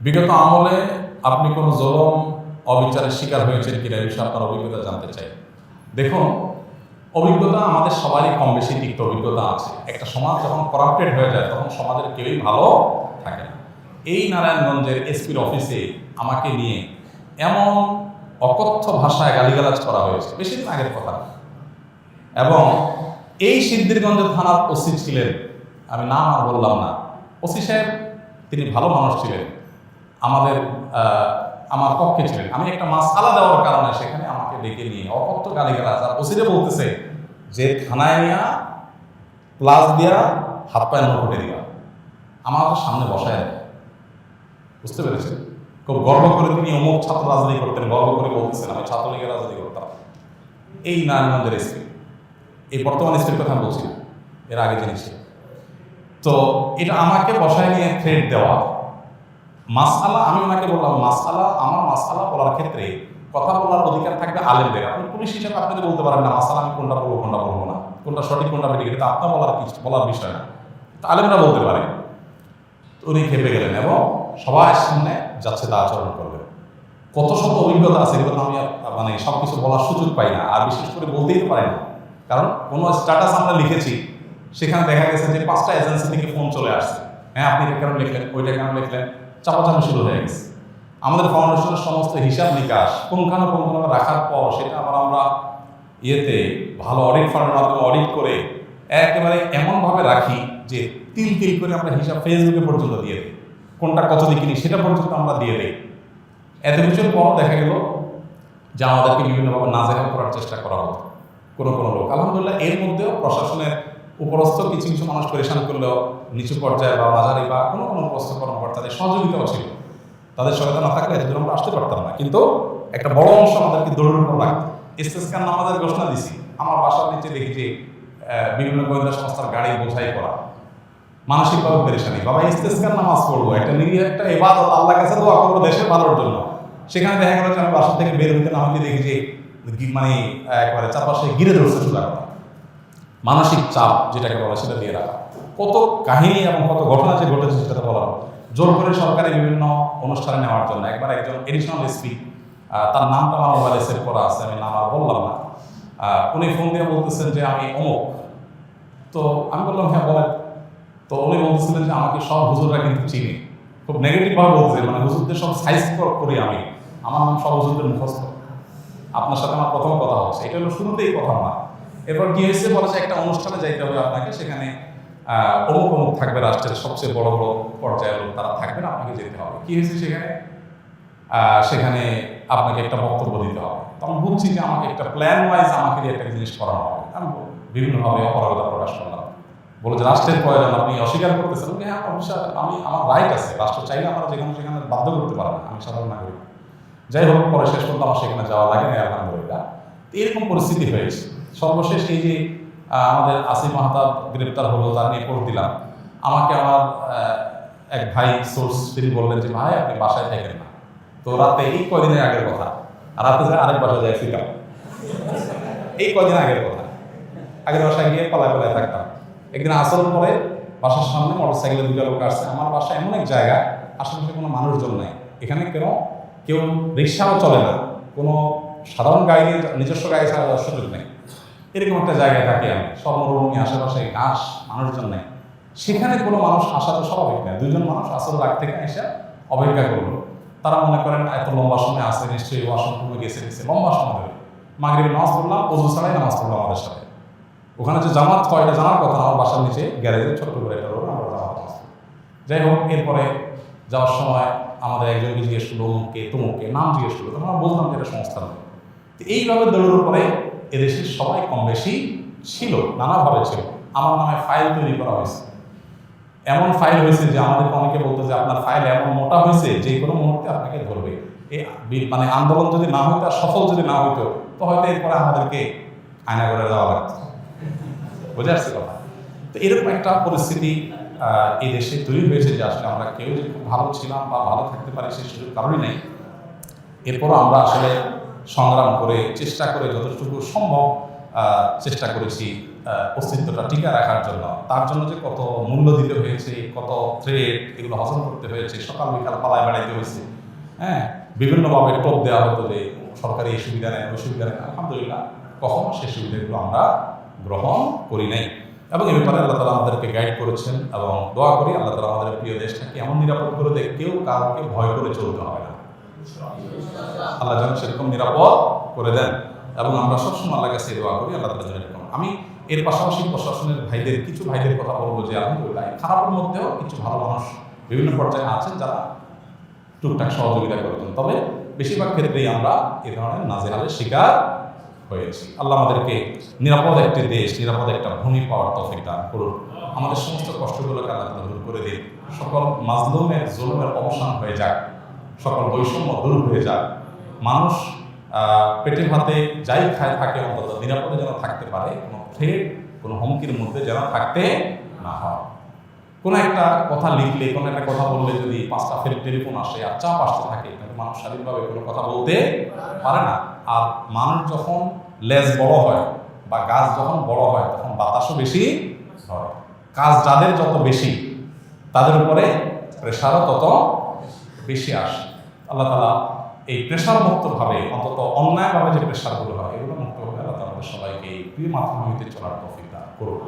বিগত আমলে আপনি কোনো জুলুম অবিচারের শিকার হয়েছেন কিনা এই বিষয়ে আপনার অভিজ্ঞতা জানতে চাই। দেখুন, অভিজ্ঞতা আমাদের সবারই কম বেশি তিক্ত অভিজ্ঞতা আছে। একটা সমাজ যখন করাপ্টেড হয়ে যায় তখন সমাজের কেউই ভালো থাকে না। এই নারায়ণগঞ্জের এসপির অফিসে আমাকে নিয়ে এমন অকথ্য ভাষায় গালিগালাজ করা হয়েছে, বেশি দিন আগের কথা। এবং এই সিদ্ধিরগঞ্জ থানার ওসি ছিলেন, আমি নাম আর বললাম না, ওসি সাহেব তিনি ভালো মানুষ ছিলেন, আমার পক্ষে ছিলেন। আমি একটা মাসআলা দেওয়ার কারণে সেখানে আমাকে ডেকে নিয়ে অকথ্য গালিগালাজ, আর ওসিরে বলতেছে যে থানায় নিয়ে প্লাস দিয়া হাত পায়ে নোটে দিবা, আমার সামনে বসায় দেয়। বুঝতে পেরেছেন? খুব গর্ব করে তিনি অমুক ছাত্র রাজনীতি করতেন, গর্ব করে বলতেছেন আমি ছাত্রলীগের রাজনীতি করতাম। এই নারায়ণগঞ্জের এসপি, এই বর্তমান এসপির কথা বলছি না, এর আগে জিনিস। তো এটা আমাকে বসায় নিয়ে থ্রেট দেওয়া। মাসআলা, আমি ওনাকে বললাম মাসআলা, আমার মাসআলা বলার ক্ষেত্রে কথা বলার অধিকার থাকবে আলেমদের। আপনি পুলিশ হিসেবে আপনি তো বলতে পারেন না মাসআলা আমি কোনটা বলবো কোনটা বলবো না, কোনটা সঠিক কোনটা বেঠিক, এটা আপনার বলার বিষয় না, আলেমরা বলতে পারে। উনি খেপে গেলেন এবং সবার সামনে যাচ্ছে তা আচরণ করলেন। কত শত অভিজ্ঞতা আছে, এগুলো আমি মানে সব কিছু বলার সুযোগ পাই না, আর বিশেষ করে বলতেই তো পারি না। কারণ কোনো স্ট্যাটাস আমরা লিখেছি, সেখানে দেখা গেছে যে 5টা এজেন্সি থেকে ফোন চলে আসছে, হ্যাঁ আপনি এটা কেন লিখলেন, ওইটা কেন লিখলেন, চাপাচাপি শুরু হয়ে গেছে। আমাদের ফাউন্ডেশনের সমস্ত হিসাব নিকাশ পুঙ্খানুপুঙ্খ রাখার পর সেটা আবার আমরা ভালো অডিট ফার্মের মাধ্যমে অডিট করে একেবারে এমনভাবে রাখি যে তিল তিল করে আমরা হিসাব ফেসবুকে পর্যন্ত দিয়ে দিই, কোনটা কত দিকিনি সেটা পর্যন্ত আমরা দিয়ে দিই। এত কিছুর পর দেখা গেল যে আমাদেরকে বিভিন্নভাবে নাজেহাল করার চেষ্টা করা হতো কোনো লোক। আলহামদুলিল্লাহ এর মধ্যেও প্রশাসনের উপরস্থ কিছু কিছু মানুষ পরেশান করলেও নিচু পর্যায়ে বা মাঝারি বা কোনো উপরস্থ কর্মকর্তাদের সহযোগিতাও ছিল। তাদের সহায়তা না থাকলে এদের আমরা আসতে পারতাম না। কিন্তু একটা বড় অংশ আমাদেরকে দৌড়ের উপর লাগতো। ইস্তেসকার নামাজের ঘোষণা দিছি, আমার বাসার নিচে দেখি যে বিভিন্ন গোয়েন্দা সংস্থার গাড়ি বোঝাই করা, মানসিকভাবে পেরেশানি। বাবা ইস্তেসকার নামাজ পড়বো, একটা নিরীহ একটা ইবাদত, আল্লাহর কাছে দোয়া করবো দেশের ভালোর জন্য। সেখানে দেখা গেল যে আমি বাসা থেকে বের হইতে না হইতে দেখি যে মানে একেবারে চারপাশে ঘিরে ধরছে সোজা কথা। মানসিক চাপ যেটাকে বলা সেটা দিয়ে রাখা। কত কাহিনী এবং কত ঘটনা যে ঘটেছে সেটা বলা, জোর করে সরকারি বিভিন্ন অনুষ্ঠানে নেওয়ার জন্য। একবার একজন এডিশনাল এসপি, তার নামটা আমার মোবাইলে সেভ করা আছে, আমি নাম আর বললাম না, উনি ফোন দিয়ে বলতেছেন যে আমি অমুক। তো আমি বললাম হ্যাঁ বলেন। তো উনি বলতেছিলেন যে আমাকে সব হুজুররা কিন্তু চিনি, খুব নেগেটিভভাবে বলতেছেন, মানে হুজুরদের সব সাইজ করি আমি, আমার নাম সব হুজুরদের মুখস্থ, আপনার সাথে আমার প্রথম কথা হচ্ছে। এটা হলো শুরুতেই কথা না। এরপর কি হয়েছে বলেছে একটা অনুষ্ঠানে যাইতে হবে আপনাকে, সেখানে অমুক থাকবে, রাষ্ট্রের সবচেয়ে বড় বড় পর্যায়ের লোক তারা থাকবেন, আপনাকে যেতে হবে। কি হয়েছে সেখানে আপনাকে একটা বক্তব্য দিতে হবে। তখন বুঝছি যে আমাকে একটা প্ল্যান ওয়াইজ আমাকে দিয়ে একটা জিনিস করানো হবে। আমি বিভিন্নভাবে অপারগতা প্রকাশ করলাম, বলে যে রাষ্ট্রের প্রয়োজন আপনি অস্বীকার করতেছেন। হ্যাঁ অবশ্যই আমার রাইট আছে, রাষ্ট্র চাইলে আমরা সেখানে বাধ্য করতে পারবো না, আমি সাধারণ নাগরিক। যাই হোক, পরে শেষ পর্যন্ত আমার সেখানে যাওয়া লাগে না, আলহামদুলিল্লাহ। এরকম পরিস্থিতি হয়েছে। সর্বশেষ এই যে আমাদের আসিফ মাহতাব গ্রেপ্তার হলো, তার নিয়ে পড়ে দিলাম। আমাকে আমার এক ভাই সোর্স তিনি বললেন যে ভাই আপনি বাসায় থাকেন না। তো রাতে, এই কয়দিনের আগের কথা, রাতে যায় আরেক বাসায় যায় ফিরলাম, এই কয়দিন আগের কথা। আগের বাসায় গিয়ে পালায় থাকতাম। একদিন আসর পরে বাসার সামনে মোটরসাইকেলে 2টা লোক আসছে। আমার বাসা এমন এক জায়গা, আশেপাশে কোনো মানুষজন নেই, এখানে কেউ রিক্সাও চলে না, কোনো সাধারণ গাড়ি, নিজস্ব গাড়ি ছাড়া যাওয়ার সুযোগ নেই। এরকম একটা জায়গায় থাকি আমি, সব মরুভূমি, আশেপাশে ঘাস, মানুষজন নেই। সেখানে কোনো মানুষ আসা তো স্বাভাবিক নয়। 2জন মানুষ আসল রাগ থেকে এসে অপেক্ষা করলো। তারা মনে করেন এত লম্বা সময় আসে, নিশ্চয়ই ওয়াশরুম রুমে গেছে লম্বা সময় ধরে। মাগরিবের নামাজ পড়লাম, ওযু ছাড়াই নামাজ পড়লাম আমাদের সাথে। ওখানে যে জামাত হয় এটা জানার কথা, আমার বাসার নিচে গ্যারেজে ছোট করে একটা রোড, আমরা জামাত। যাই হোক, এরপরে যাওয়ার সময় আমাদের একজনকে জিজ্ঞেস করলো অমুককে তমুককে, নাম জিজ্ঞেস করলো, তখন আমরা বললাম যে এটা সংস্থা নেই। তো এইভাবে দৌড়ের উপরে এদেশের সবাই কম বেশি ছিল, নানাভাবে ছিল। আমার নামে ফাইল তৈরি করা হয়েছে, এমন ফাইল হয়েছে যে আমাদেরকে অনেকে বলতো যে আপনার ফাইল এমন মোটা হয়েছে যে কোনো মুহূর্তে আপনাকে ধরবে। এই মানে আন্দোলন যদি না হইতো, সফল যদি না হইতো, তো হয়তো এরপরে আমাদেরকে আয়না করে দেওয়া লাগতো। বুঝে আসছে কথা? তো এরকম একটা পরিস্থিতি এই দেশে তৈরি হয়েছে যে আসলে আমরা কেউ যে খুব ভালো ছিলাম বা ভালো থাকতে পারি সে সুযোগ কারণই নেই। এরপরও আমরা আসলে সংগ্রাম করে চেষ্টা করে যতটুকু সম্ভব চেষ্টা করেছি অস্তিত্বটা টিকে রাখার জন্য, তার জন্য যে কত মূল্য দিতে হয়েছে, কত থ্রেড, এগুলো হজম করতে হয়েছে, সকাল বিকাল পালায় বেড়াইতে হয়েছে, হ্যাঁ, বিভিন্নভাবে টোপ দেওয়া হতো যে সরকারি এই সুবিধা নেয় ওই সুবিধা নেয়। আলহামদুলিল্লাহ কখনো সেই সুবিধাগুলো আমরা গ্রহণ করি নাই, এবং এ ব্যাপারে আল্লাহ তালা আমাদেরকে গাইড করেছেন, এবং দোয়া করি আল্লাহ তালা আমাদের প্রিয় দেশটাকে এমন নিরাপদ করে দেয় কেউ কাউকে ভয় করে চলতে হবে না। আল্লাহ যেন সেরকম নিরাপদ করে দেন, এবং আমরা সবসময় আল্লাহ কাছে দোয়া করি আল্লাহ তালা যেন এরকম। আমি এর পাশাপাশি প্রশাসনের কিছু ভাইদের কথা বলবো যে আলহামদুলিল্লাহ খারাপের মধ্যেও কিছু ভালো মানুষ বিভিন্ন পর্যায়ে আছেন যারা টুকটাক সহযোগিতা করেছেন, তবে বেশিরভাগ ক্ষেত্রেই আমরা এ ধরনের নাজেহালের শিকার হয়েছি। আল্লাহ আমাদেরকে নিরাপদ একটি দেশ, নিরাপদ একটা ভূমি পাওয়ার তৌফিক দান করুন। আমাদের সমস্ত কষ্টগুলোকে আল্লাহ তাআলা দূর করে দিন। সকল মাজলুমের জুলুমের অবসান হয়ে যাক, সকল বৈষম্য দূর হয়ে যাক। মানুষ পেটে ভাতে যাই খায় থাকে অন্তত নিরাপদে যেন থাকতে পারে, কোনো থ্রেট, কোনো হুমকির মধ্যে যেন থাকতে না হয়। কোনো একটা কথা লিখলে, কোনো একটা কথা বললে যদি 5টা টেলিফোন আসে আর চাপ আসতে থাকে, তাহলে মানুষ স্বাধীনভাবে কোনো কথা বলতে পারে না। আর মানুষ যখন লেজ বড় হয় বা গাছ যখন বড় হয় তখন বাতাসও বেশি হয়। কাজ যাদের যত বেশি তাদের উপরে প্রেশারও তত বেশি আসে। আল্লাহ তাআলা এই প্রেশার মুক্তভাবে, অন্তত অন্যায়ভাবে যে প্রেশারগুলো হয় এগুলো মুক্তভাবে আল্লাহ তাআলা সবাইকে প্রিয় মাধ্যমে চলার তৌফিক দান করুন।